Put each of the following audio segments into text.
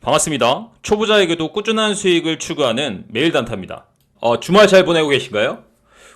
반갑습니다. 초보자에게도 꾸준한 수익을 추구하는 매일단타입니다. 주말 잘 보내고 계신가요?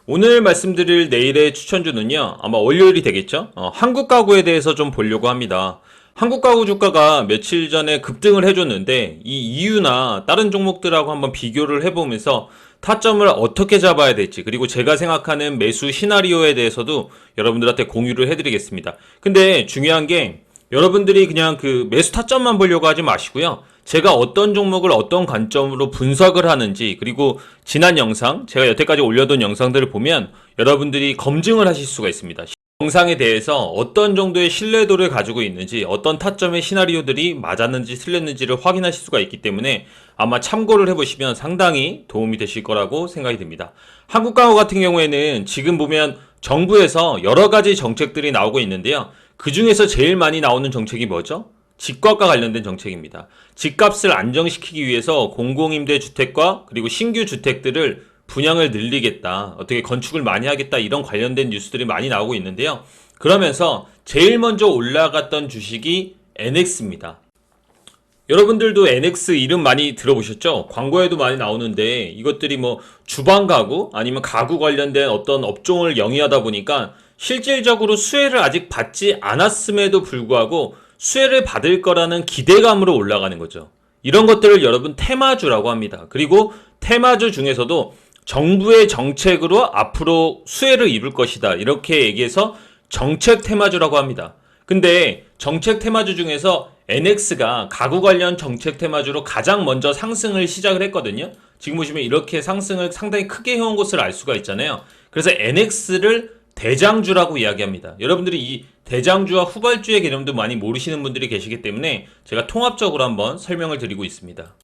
오늘 말씀드릴 내일의 추천주는요, 아마 월요일이 되겠죠? 한국 가구에 대해서 좀 보려고 합니다. 한국 가구 주가가 며칠 전에 급등을 해줬는데 이 이유나 다른 종목들하고 한번 비교를 해보면서 타점을 어떻게 잡아야 될지, 그리고 제가 생각하는 매수 시나리오에 대해서도 여러분들한테 공유를 해드리겠습니다. 근데 중요한 게 여러분들이 그냥 그 매수 타점만 보려고 하지 마시고요. 제가 어떤 종목을 어떤 관점으로 분석을 하는지, 그리고 지난 영상, 제가 여태까지 올려둔 영상들을 보면 여러분들이 검증을 하실 수가 있습니다. 영상에 대해서 어떤 정도의 신뢰도를 가지고 있는지, 어떤 타점의 시나리오들이 맞았는지 틀렸는지를 확인하실 수가 있기 때문에 아마 참고를 해보시면 상당히 도움이 되실 거라고 생각이 듭니다. 한국가구 같은 경우에는 지금 보면 정부에서 여러 가지 정책들이 나오고 있는데요. 그 중에서 제일 많이 나오는 정책이 뭐죠? 집값과 관련된 정책입니다. 집값을 안정시키기 위해서 공공임대주택과 그리고 신규 주택들을 분양을 늘리겠다, 어떻게 건축을 많이 하겠다, 이런 관련된 뉴스들이 많이 나오고 있는데요. 그러면서 제일 먼저 올라갔던 주식이 NX입니다. 여러분들도 NX 이름 많이 들어보셨죠? 광고에도 많이 나오는데 이것들이 뭐 주방 가구 아니면 가구 관련된 어떤 업종을 영위하다 보니까 실질적으로 수혜를 아직 받지 않았음에도 불구하고 수혜를 받을 거라는 기대감으로 올라가는 거죠. 이런 것들을 여러분 테마주라고 합니다. 그리고 테마주 중에서도 정부의 정책으로 앞으로 수혜를 입을 것이다, 이렇게 얘기해서 정책 테마주라고 합니다. 근데 정책 테마주 중에서 NX가 가구 관련 정책 테마주로 가장 먼저 상승을 시작을 했거든요. 지금 보시면 이렇게 상승을 상당히 크게 해온 것을 알 수가 있잖아요. 그래서 NX를 대장주라고 이야기합니다. 여러분들이 이 대장주와 후발주의 개념도 많이 모르시는 분들이 계시기 때문에 제가 통합적으로 한번 설명을 드리고 있습니다.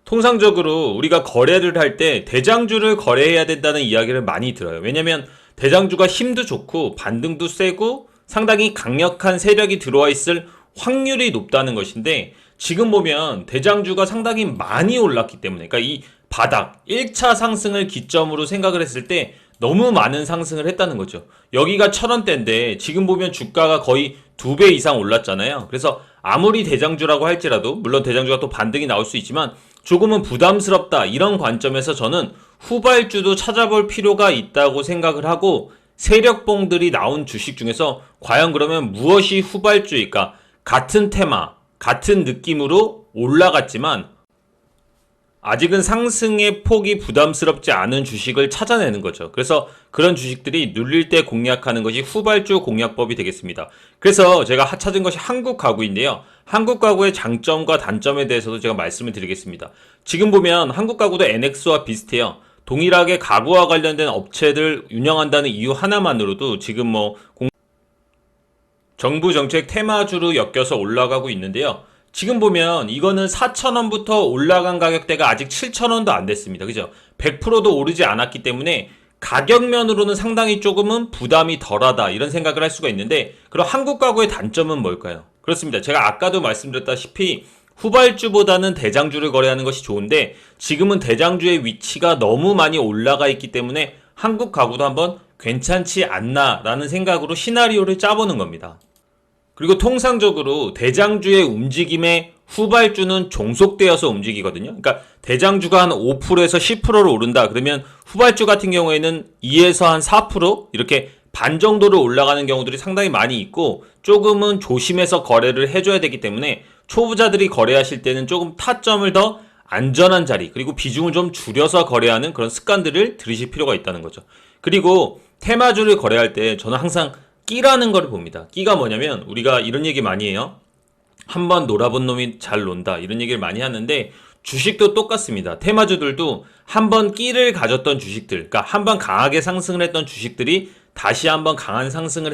통상적으로 우리가 거래를 할 때 대장주를 거래해야 된다는 이야기를 많이 들어요. 왜냐면 대장주가 힘도 좋고 반등도 세고 상당히 강력한 세력이 들어와 있을 확률이 높다는 것인데, 지금 보면 대장주가 상당히 많이 올랐기 때문에, 그러니까 이 바닥 1차 상승을 기점으로 생각을 했을 때 너무 많은 상승을 했다는 거죠. 여기가 1,000원대인데 지금 보면 주가가 거의 2배 이상 올랐잖아요. 그래서 아무리 대장주라고 할지라도, 물론 대장주가 또 반등이 나올 수 있지만 조금은 부담스럽다, 이런 관점에서 저는 후발주도 찾아볼 필요가 있다고 생각을 하고, 세력봉들이 나온 주식 중에서 과연 그러면 무엇이 후발주일까? 같은 테마, 같은 느낌으로 올라갔지만 아직은 상승의 폭이 부담스럽지 않은 주식을 찾아내는 거죠. 그래서 그런 주식들이 눌릴 때 공략하는 것이 후발주 공략법이 되겠습니다. 그래서 제가 찾은 것이 한국 가구인데요. 한국 가구의 장점과 단점에 대해서도 제가 말씀을 드리겠습니다. 지금 보면 한국 가구도 NX와 비슷해요. 동일하게 가구와 관련된 업체들 운영한다는 이유 하나만으로도 지금 뭐 정부 정책 테마주로 엮여서 올라가고 있는데요. 지금 보면 이거는 4,000원부터 올라간 가격대가 아직 7,000원도 안 됐습니다. 그죠? 100%도 오르지 않았기 때문에 가격면으로는 상당히 조금은 부담이 덜하다, 이런 생각을 할 수가 있는데, 그럼 한국 가구의 단점은 뭘까요? 그렇습니다. 제가 아까도 말씀드렸다시피 후발주보다는 대장주를 거래하는 것이 좋은데, 지금은 대장주의 위치가 너무 많이 올라가 있기 때문에 한국 가구도 한번 괜찮지 않나라는 생각으로 시나리오를 짜보는 겁니다. 그리고 통상적으로 대장주의 움직임에 후발주는 종속되어서 움직이거든요. 그러니까 대장주가 한 5%에서 10%를 오른다 그러면 후발주 같은 경우에는 2에서 한 4% 이렇게 반 정도를 올라가는 경우들이 상당히 많이 있고, 조금은 조심해서 거래를 해줘야 되기 때문에 초보자들이 거래하실 때는 조금 타점을 더 안전한 자리, 그리고 비중을 좀 줄여서 거래하는 그런 습관들을 들이실 필요가 있다는 거죠. 그리고 테마주를 거래할 때 저는 항상 끼라는 걸 봅니다. 끼가 뭐냐면, 우리가 이런 얘기 많이 해요. 한번 놀아본 놈이 잘 논다, 이런 얘기를 많이 하는데 주식도 똑같습니다. 테마주들도 한번 끼를 가졌던 주식들, 그러니까 한번 강하게 상승을 했던 주식들이 다시 한번 강한 상승을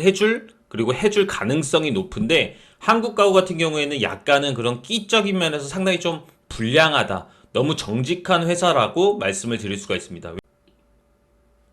그리고 해줄 가능성이 높은데, 한국 가구 같은 경우에는 약간은 그런 끼적인 면에서 상당히 좀 불량하다, 너무 정직한 회사라고 말씀을 드릴 수가 있습니다.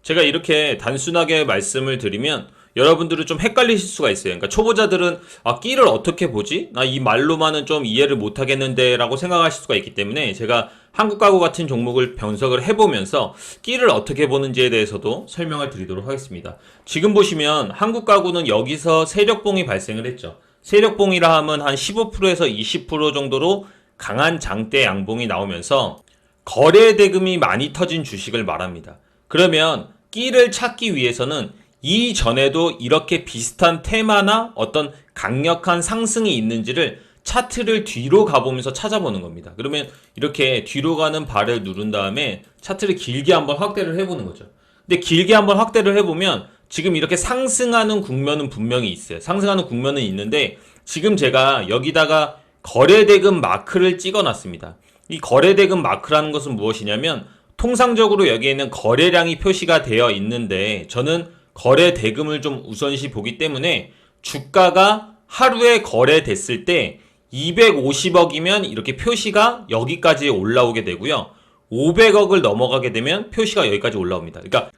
제가 이렇게 단순하게 말씀을 드리면 여러분들은 좀 헷갈리실 수가 있어요. 그러니까 초보자들은 끼를 어떻게 보지? 나 이 말로만은 좀 이해를 못 하겠는데 라고 생각하실 수가 있기 때문에 제가 한국 가구 같은 종목을 분석을 해보면서 끼를 어떻게 보는지에 대해서도 설명을 드리도록 하겠습니다. 지금 보시면 한국 가구는 여기서 세력봉이 발생을 했죠. 세력봉이라 하면 한 15%에서 20% 정도로 강한 장대 양봉이 나오면서 거래 대금이 많이 터진 주식을 말합니다. 그러면 끼를 찾기 위해서는 이전에도 이렇게 비슷한 테마나 어떤 강력한 상승이 있는지를 차트를 뒤로 가보면서 찾아보는 겁니다. 그러면 이렇게 뒤로 가는 발을 누른 다음에 차트를 길게 한번 확대를 해보는 거죠. 근데 길게 한번 확대를 해보면 지금 이렇게 상승하는 국면은 분명히 있어요. 상승하는 국면은 있는데 지금 제가 여기다가 거래대금 마크를 찍어놨습니다. 이 거래대금 마크라는 것은 무엇이냐면 통상적으로 여기에는 거래량이 표시가 되어 있는데 저는 거래대금을 좀 우선시 보기 때문에 주가가 하루에 거래됐을 때 250억이면 이렇게 표시가 여기까지 올라오게 되고요. 500억을 넘어가게 되면 표시가 여기까지 올라옵니다. 그러니까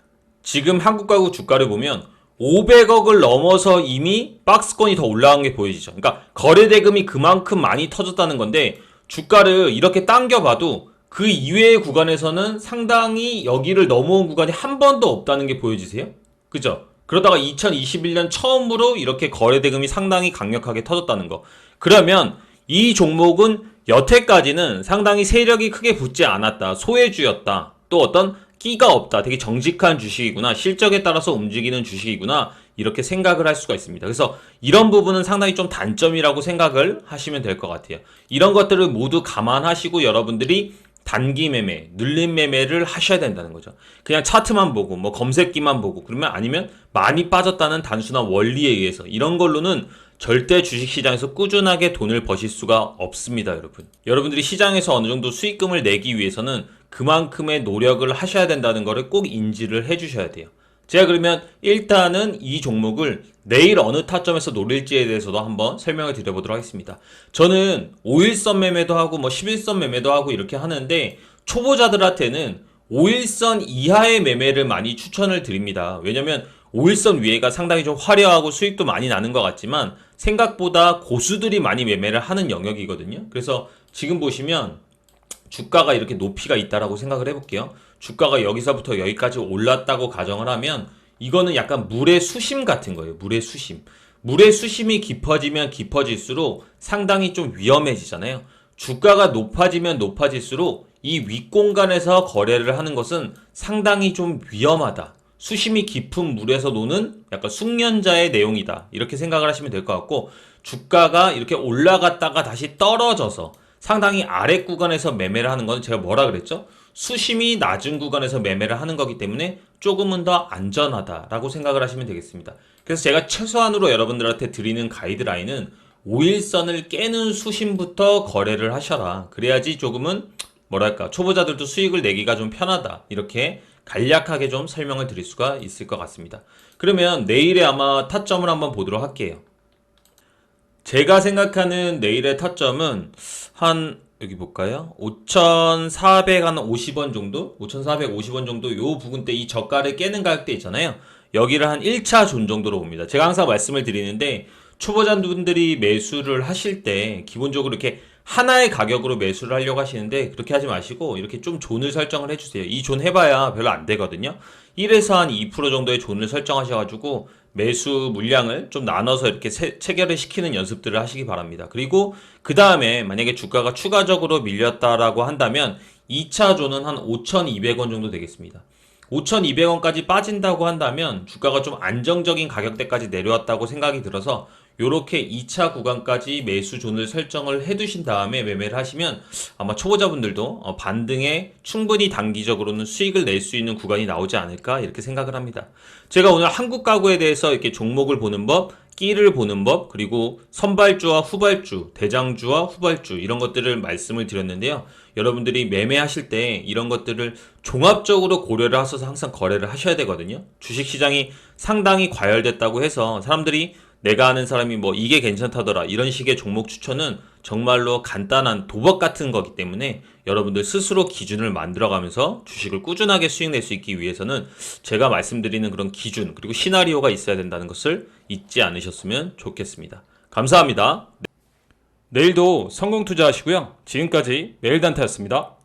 지금 한국가구 주가를 보면 500억을 넘어서 이미 박스권이 더 올라간 게 보여지죠. 그러니까 거래대금이 그만큼 많이 터졌다는 건데 주가를 이렇게 당겨봐도 그 이외의 구간에서는 상당히 여기를 넘어온 구간이 한 번도 없다는 게 보여지세요? 그죠? 그러다가 2021년 처음으로 이렇게 거래대금이 상당히 강력하게 터졌다는 거. 그러면 이 종목은 여태까지는 상당히 세력이 크게 붙지 않았다. 소외주였다. 또 어떤 끼가 없다. 되게 정직한 주식이구나. 실적에 따라서 움직이는 주식이구나. 이렇게 생각을 할 수가 있습니다. 그래서 이런 부분은 상당히 좀 단점이라고 생각을 하시면 될 것 같아요. 이런 것들을 모두 감안하시고 여러분들이 단기 매매, 눌림 매매를 하셔야 된다는 거죠. 그냥 차트만 보고 뭐 검색기만 보고 그러면 아니면 많이 빠졌다는 단순한 원리에 의해서 이런 걸로는 절대 주식시장에서 꾸준하게 돈을 버실 수가 없습니다, 여러분. 여러분들이 시장에서 어느 정도 수익금을 내기 위해서는 그만큼의 노력을 하셔야 된다는 거를 꼭 인지를 해주셔야 돼요. 제가 그러면 일단은 이 종목을 내일 어느 타점에서 노릴지에 대해서도 한번 설명을 드려보도록 하겠습니다. 저는 5일선 매매도 하고 뭐 11선 매매도 하고 이렇게 하는데 초보자들한테는 5일선 이하의 매매를 많이 추천을 드립니다. 왜냐면 5일선 위에가 상당히 좀 화려하고 수익도 많이 나는 것 같지만 생각보다 고수들이 많이 매매를 하는 영역이거든요. 그래서 지금 보시면 주가가 이렇게 높이가 있다라고 생각을 해볼게요. 주가가 여기서부터 여기까지 올랐다고 가정을 하면 이거는 약간 물의 수심 같은 거예요. 물의 수심. 물의 수심이 깊어지면 깊어질수록 상당히 좀 위험해지잖아요. 주가가 높아지면 높아질수록 이 윗공간에서 거래를 하는 것은 상당히 좀 위험하다. 수심이 깊은 물에서 노는 약간 숙련자의 내용이다. 이렇게 생각을 하시면 될 것 같고 주가가 이렇게 올라갔다가 다시 떨어져서 상당히 아래 구간에서 매매를 하는 건 제가 뭐라 그랬죠? 수심이 낮은 구간에서 매매를 하는 거기 때문에 조금은 더 안전하다라고 생각을 하시면 되겠습니다. 그래서 제가 최소한으로 여러분들한테 드리는 가이드라인은 5일선을 깨는 수심부터 거래를 하셔라. 그래야지 조금은 뭐랄까 초보자들도 수익을 내기가 좀 편하다. 이렇게 간략하게 좀 설명을 드릴 수가 있을 것 같습니다. 그러면 내일의 아마 타점을 한번 보도록 할게요. 제가 생각하는 내일의 타점은 한 여기 볼까요? 5,450원 정도? 5,450원 정도 요 부근대 이 저가를 깨는 가격대 있잖아요. 여기를 한 1차 존 정도로 봅니다. 제가 항상 말씀을 드리는데 초보자분들이 매수를 하실 때 기본적으로 이렇게 하나의 가격으로 매수를 하려고 하시는데 그렇게 하지 마시고 이렇게 좀 존을 설정을 해주세요. 이 존 해봐야 별로 안 되거든요. 1에서 한 2% 정도의 존을 설정하셔가지고 매수 물량을 좀 나눠서 이렇게 체결을 시키는 연습들을 하시기 바랍니다. 그리고 그 다음에 만약에 주가가 추가적으로 밀렸다라고 한다면 2차 존은 한 5,200원 정도 되겠습니다. 5,200원까지 빠진다고 한다면 주가가 좀 안정적인 가격대까지 내려왔다고 생각이 들어서 요렇게 2차 구간까지 매수 존을 설정을 해두신 다음에 매매를 하시면 아마 초보자분들도 반등에 충분히 단기적으로는 수익을 낼 수 있는 구간이 나오지 않을까 이렇게 생각을 합니다. 제가 오늘 한국 가구에 대해서 이렇게 종목을 보는 법, 끼를 보는 법, 그리고 선발주와 후발주, 대장주와 후발주 이런 것들을 말씀을 드렸는데요. 여러분들이 매매하실 때 이런 것들을 종합적으로 고려를 하셔서 항상 거래를 하셔야 되거든요. 주식시장이 상당히 과열됐다고 해서 사람들이 내가 아는 사람이 뭐 이게 괜찮다더라 이런 식의 종목 추천은 정말로 간단한 도박 같은 거기 때문에 여러분들 스스로 기준을 만들어가면서 주식을 꾸준하게 수익 낼 수 있기 위해서는 제가 말씀드리는 그런 기준 그리고 시나리오가 있어야 된다는 것을 잊지 않으셨으면 좋겠습니다. 감사합니다. 내일도 성공 투자하시고요. 지금까지 매일단타였습니다.